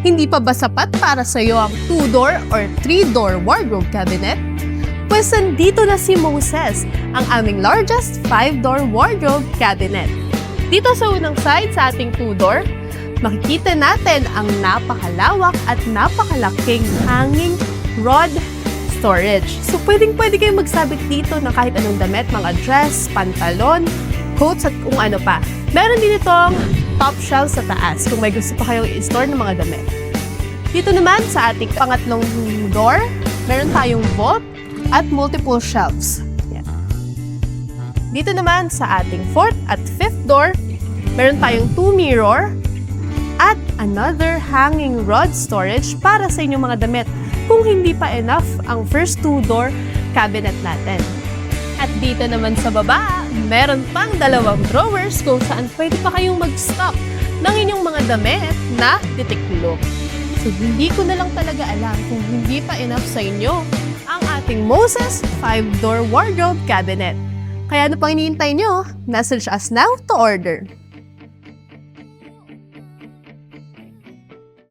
Hindi pa ba sapat para sa iyo ang 2-door or 3-door wardrobe cabinet? Pues nandito na si Moses, ang aming largest 5-door wardrobe cabinet. Dito sa unang side sa ating 2-door, makikita natin ang napakalawak at napakalaking hanging rod storage. So pwedeng-pwede kayong magsabit dito ng kahit anong damit, mga dress, pantalon, coats at kung ano pa. Meron din itong top shelf sa taas kung may gusto pa kayong i-store ng mga damit. Dito naman sa ating pangatlong door, meron tayong vault at multiple shelves. Yan. Dito naman sa ating 4th at 5th door, meron tayong 2 mirror at another hanging rod storage para sa inyong mga damit kung hindi pa enough ang first 2-door cabinet natin. At dito naman sa baba, meron pang 2 drawers kung saan pwede pa kayong mag-stock ng inyong mga damit na titiklop. So hindi ko na lang talaga alam kung hindi pa enough sa inyo ang ating Moses 5-door wardrobe cabinet. Kaya ano pang iniintay nyo? Message us now to order.